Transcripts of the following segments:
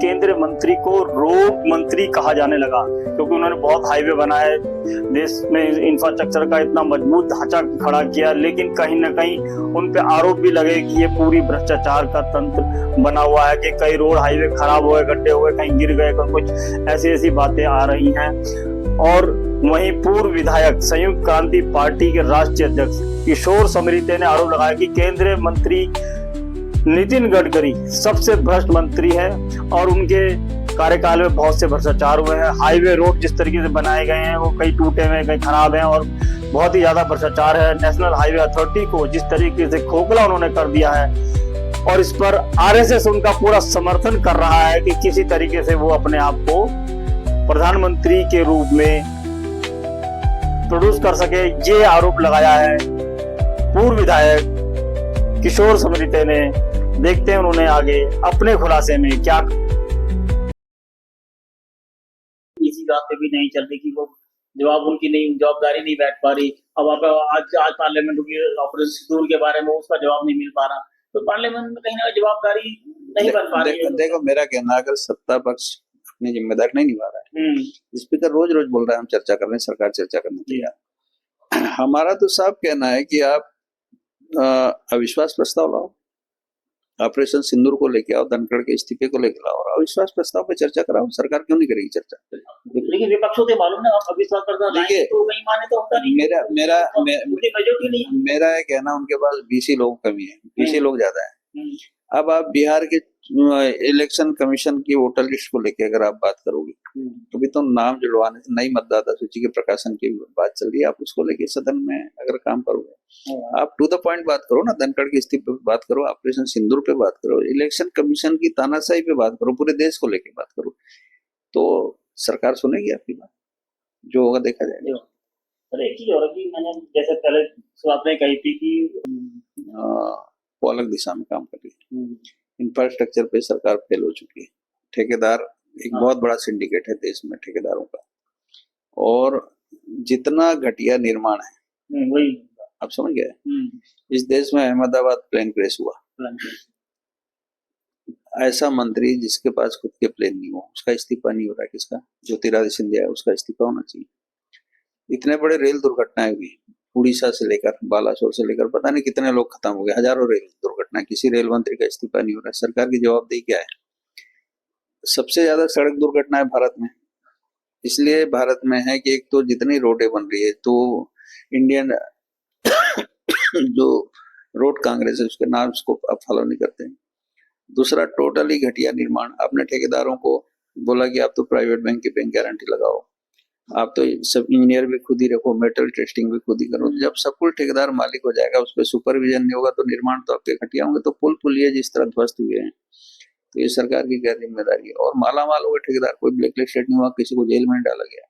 केंद्रीय मंत्री को रोड मंत्री कहा जाने लगा, क्योंकि उन्होंने बहुत हाईवे बनाए, देश में इंफ्रास्ट्रक्चर का इतना मजबूत ढांचा खड़ा किया। लेकिन कहीं ना कहीं उन पे आरोप भी लगे कि ये पूरी भ्रष्टाचार का तंत्र बना हुआ है, कि कई रोड हाईवे खराब हुए, गड्ढे हुए, कहीं गिर गए, कुछ ऐसी ऐसी बातें आ रही हैं। और वहीं पूर्व विधायक संयुक्त क्रांति पार्टी के राष्ट्रीय अध्यक्ष किशोर समरीते ने आरोप लगाया कि केंद्रीय मंत्री नितिन गडकरी सबसे भ्रष्ट मंत्री है और उनके कार्यकाल में बहुत से भ्रष्टाचार हुए हैं। हाईवे रोड जिस तरीके से बनाए गए हैं वो कई टूटे हुए, कई खराब हैं और बहुत ही ज्यादा भ्रष्टाचार है। नेशनल हाईवे अथॉरिटी को जिस तरीके से खोखला उन्होंने कर दिया है और इस पर आरएसएस उनका पूरा समर्थन कर रहा है कि किसी तरीके से वो अपने आप को प्रधानमंत्री के रूप में प्रोड्यूस कर सके, ये आरोप लगाया है पूर्व विधायक किशोर समरीते ने। देखते हैं उन्होंने आगे अपने खुलासे में क्या। इसी बात पे भी नहीं चलती कि वो जवाब उनकी नहीं, जवाबदारी नहीं बैठ पा रही। अब आप आज पार्लियामेंट की ऑपरेशन सिंदूर के बारे में उसका जवाब नहीं मिल पा रहा, तो पार्लियामेंट में कहीं ना कहीं जवाबदारी नहीं बन पा रही है। देखो मेरा कहना, अगर सत्ता पक्ष अपनी जिम्मेदारी नहीं निभा रहा है, स्पीकर रोज रोज बोल रहा है हम चर्चा कर रहे हैं, सरकार चर्चा करने तैयार। हमारा तो साफ कहना है कि आप अविश्वास प्रस्ताव लाओ, ऑपरेशन सिंदूर को लेके आओ, धनखड़ के इस्तीफे को लेके आओ, अविश्वास प्रस्ताव पे चर्चा कराओ। सरकार क्यों नहीं करेगी चर्चा? लेकिन विपक्षों से मालूम है अविश्वास प्रस्ताव लाएंगे तो कहीं माने तो होता नहीं। मेरा ये कहना, उनके पास बीसी लोग कमी है, बीसी लोग ज्यादा है। अब आप बिहार के इलेक्शन कमीशन की वोटर लिस्ट को लेके अगर आप बात करोगे तो भी तो नाम जुड़वाने, नई मतदाता सूची के प्रकाशन की बात चल रही है, आप उसको लेके सदन में अगर काम करोगे, आप टू द पॉइंट बात करो ना, धनखड़ के इस्तीफे पे बात करो, ऑपरेशन सिंदूर पे बात करो, इलेक्शन कमीशन की तानाशाही पे बात करो, पूरे देश को लेके बात करो, तो सरकार सुनेगी आपकी बात, जो होगा देखा जाएगा। एक चीज और कि मैंने जैसे पहले शुरुआत में कही थी कि वो अलग दिशा में काम कर रही है। इंफ्रास्ट्रक्चर पे सरकार फेल हो चुकी है। ठेकेदार एक बहुत बड़ा सिंडिकेट है देश में ठेकेदारों का, और जितना घटिया निर्माण है वही आप समझ गए। इस देश में अहमदाबाद प्लेन क्रैश हुआ, ऐसा मंत्री जिसके पास खुद के प्लेन नहीं हो, उसका इस्तीफा नहीं हो रहा है। किसका? ज्योतिरादित्य सिंधिया, उसका इस्तीफा होना चाहिए। इतने बड़े रेल दुर्घटनाएं हुई, उड़ीसा से लेकर बालासोर से लेकर पता नहीं कितने लोग खत्म हो गए, हजारों रेल दुर्घटना, किसी रेल मंत्री का इस्तीफा नहीं हो रहा है। सरकार की जवाबदेही क्या है? सबसे ज्यादा सड़क दुर्घटनाएं भारत में इसलिए भारत में है कि एक तो जितनी रोडें बन रही है, तो इंडियन जो रोड कांग्रेस है उसके नाम को आप फॉलो नहीं करते हैं। दूसरा, टोटली घटिया निर्माण। आपने ठेकेदारों को बोला कि आप तो प्राइवेट बैंक की बैंक गारंटी लगाओ, आप तो सब इंजीनियर भी खुद ही रखो, मेटल टेस्टिंग भी खुद ही करो। जब सब कुल ठेकेदार मालिक हो जाएगा, उस पर सुपरविजन नहीं होगा, तो निर्माण तो आपके घटिया होंगे। तो पुल पुलिये जिस तरह ध्वस्त हुए हैं, तो ये सरकार की क्या जिम्मेदारी है? और माला माल हुए ठेकेदार, कोई ब्लैक लिस्टेड नहीं हुआ, किसी को जेल में डाला गया,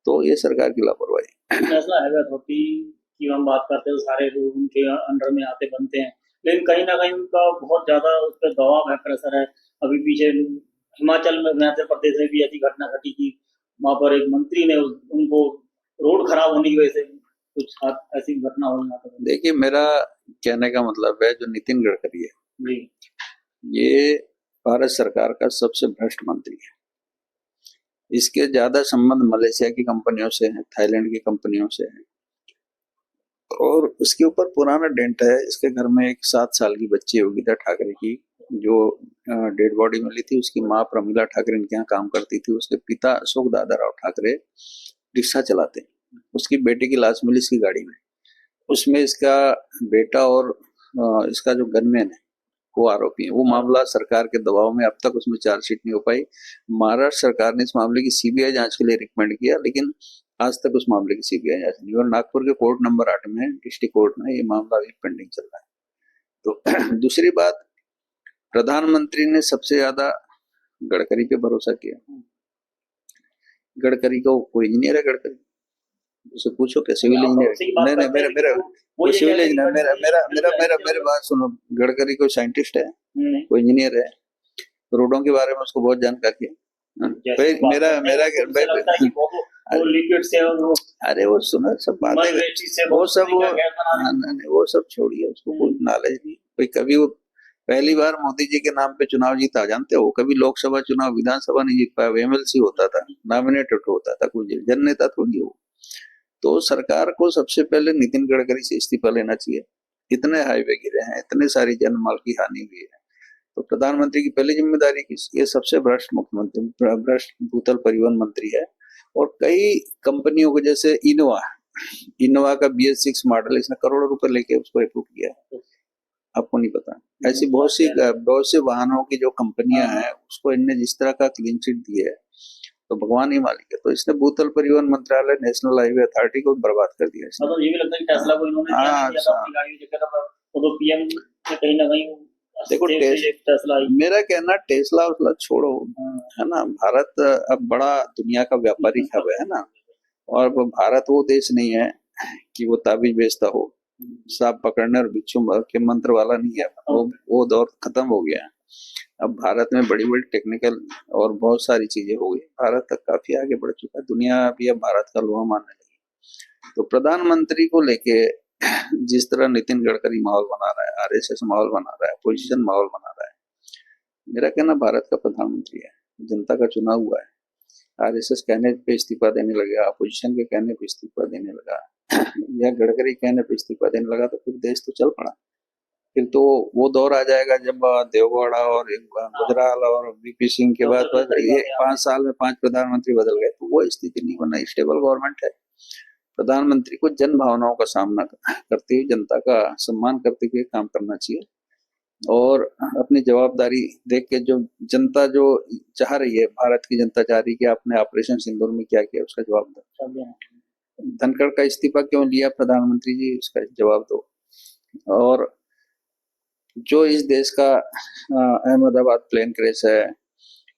तो ये सरकार की लापरवाही। नेशनल हाईवे अथॉरिटी की हम बात करते हैं, सारे लोग उनके अंडर में आते बनते हैं, लेकिन कहीं ना कहीं उनका बहुत ज्यादा उस पर दबाव है, प्रेशर है। अभी पीछे हिमाचल में, हिमाचल प्रदेश में भी ऐसी घटना घटी थी, वहां पर एक मंत्री ने उनको रोड खराब होने की वजह से कुछ ऐसी घटना हुई। देखिए, मेरा कहने का मतलब है, जो नितिन गडकरी है ये भारत सरकार का सबसे भ्रष्ट मंत्री है। इसके ज्यादा संबंध मलेशिया की कंपनियों से है, थाईलैंड की कंपनियों से है, और उसके ऊपर पुराना डेंट है। इसके घर में एक 7 साल की बच्ची योगिता ठाकरे की, जो डेड बॉडी मिली थी, उसकी माँ प्रमिला ठाकरे इनके यहाँ काम करती थी, उसके पिता अशोक दादाराव ठाकरे रिक्शा चलाते हैं। उसकी बेटे की लाश मिली इसकी गाड़ी में, उसमें इसका बेटा और इसका जो गनमैन है वो आरोपी है। वो मामला सरकार के दबाव में अब तक उसमें चार्जशीट नहीं हो पाई। महाराष्ट्र सरकार ने इस मामले की सीबीआई जांच के लिए रिकमेंड किया, लेकिन आज तक उस मामले की सीबीआई जांच नहीं। और नागपुर के कोर्ट नंबर 8 में, डिस्ट्रिक्ट कोर्ट में, ये मामला अभी पेंडिंग चल रहा है। तो दूसरी बात, प्रधानमंत्री ने सबसे ज्यादा गडकरी पे भरोसा किया। गडकरी को कोई इंजीनियर है? गडकरी उसे पूछो क्या सिविल इंजीनियर? नहीं, मेरा वो सिविल इंजीनियर, मेरा बात सुनो, गडकरी कोई साइंटिस्ट है? कोई इंजीनियर है? रोडों के बारे में उसको बहुत जानकारी है। अरे वो सुनो, सब बातें, वो सब छोड़िए, उसको कोई नॉलेज नहीं। कोई कभी वो पहली बार मोदी जी के नाम पे चुनाव जीता, जानते हो? कभी लोकसभा चुनाव, विधानसभा नहीं जीत पाया, एमएलसी होता था, नॉमिनेटेड होता था, कोई जन नेता थोड़ी हो। तो सरकार को सबसे पहले नितिन गडकरी से इस्तीफा लेना चाहिए। इतने हाईवे गिरे हैं, इतने सारी जनमाल की हानि हुई है, तो प्रधानमंत्री की पहली जिम्मेदारी ये सबसे भ्रष्ट मुख्यमंत्री, भ्रष्ट भूतल परिवहन मंत्री है। और कई कंपनियों को, जैसे इनोवा का BS6 मॉडल इसने करोड़ों रुपए लेके उसको अप्रूव किया है, आपको नहीं पता। ऐसी बहुत से वाहनों की जो कंपनियां हैं उसको इनने जिस तरह का क्लीन चिट दिया है, तो भगवान ही मालिक है। तो इसने भूतल परिवहन मंत्रालय, नेशनल हाईवे अथॉरिटी को बर्बाद कर दिया इसने। मतलब ये भी लगता है कि टेस्ला को इन्होंने दिया था अपनी गाड़ी की जगह, तो पीएम ने कहीं ना कहीं देखो टेस्ला, मेरा कहना टेस्ला उसला छोड़ो, है ना। भारत अब बड़ा दुनिया का व्यापारिक हब है ना, और भारत वो देश नहीं है कि वो ताबीज बेचता हो, सांप पकड़ने और बिच्छू के मंत्र वाला नहीं है। वो दौर खत्म हो गया है। अब भारत में बड़ी बड़ी टेक्निकल और बहुत सारी चीजें हो गई, भारत तक काफी आगे बढ़ चुका है, दुनिया भी अब भारत का लोहा मानने लगी। तो प्रधानमंत्री को लेके जिस तरह नितिन गडकरी माहौल बना रहा है, RSS माहौल बना रहा है, पोजीशन माहौल बना रहा है, मेरा कहना भारत का प्रधानमंत्री है, जनता का चुना हुआ है। RSS कहने पे इस्तीफा देने लगा, अपोजिशन के कहने पे इस्तीफा देने लगा, या गडकरी कहने पे इस्तीफा देने लगा, तो फिर देश तो चल पड़ा। फिर तो वो दौर आ जाएगा जब देवगौड़ा और गुजराल और VP सिंह के बाद ये 5 साल में 5 प्रधानमंत्री बदल गए, तो वो स्थिति नहीं बनना। स्टेबल गवर्नमेंट है। प्रधानमंत्री को जन भावनाओं का सामना करते हुए, जनता का सम्मान करते हुए काम करना चाहिए, और अपनी जवाबदारी देख के जो जनता जो चाह रही है, भारत की जनता चाह रही है कि आपने ऑपरेशन सिंदूर में क्या किया, उसका जवाब दो। धनखड़ का इस्तीफा क्यों लिया प्रधानमंत्री जी, उसका जवाब दो। और जो इस देश का अहमदाबाद प्लेन क्रैश है,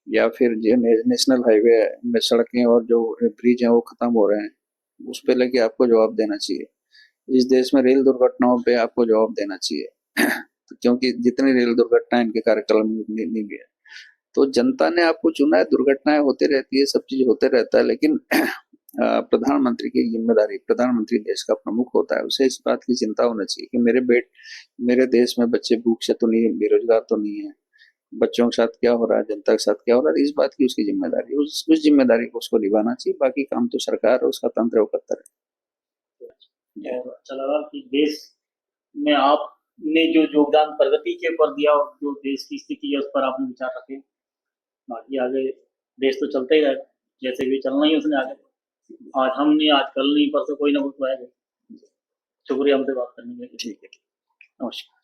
या फिर जो नेशनल हाईवे में सड़कें और जो ब्रिज हैं वो खत्म हो रहे हैं, उस पे लेके आपको जवाब देना चाहिए। इस देश में रेल दुर्घटनाओं पे आपको जवाब देना चाहिए तो क्योंकि जितनी रेल दुर्घटनाएं इनके कार्यकाल में नहीं भी है, तो जनता ने आपको चुना है। दुर्घटनाएं होती रहती है, सब चीज होते रहता है, लेकिन प्रधानमंत्री की जिम्मेदारी, प्रधानमंत्री देश का प्रमुख होता है, उसे इस बात की चिंता होना चाहिए कि मेरे देश में बच्चे भूख से तो नहीं है, बेरोजगार तो नहीं है, बच्चों के साथ क्या हो रहा है, जनता के साथ क्या हो रहा है, इस बात की उसकी जिम्मेदारी, उस जिम्मेदारी को उसको निभाना चाहिए। बाकी काम तो सरकार और उसका तंत्र करता है। और अच्छा लगा कि देश में आपने जो योगदान प्रगति के ऊपर दिया और जो देश की स्थिति है उस पर आपने विचार रखे। बाकी आगे देश तो चलता ही रहेगा, जैसे भी चलना ही उसने आगे। आज हम नहीं, आज कल नहीं, परसों कोई ना कोई तो आएगा। शुक्रिया हमसे बात करने के लिए। ठीक है, नमस्कार।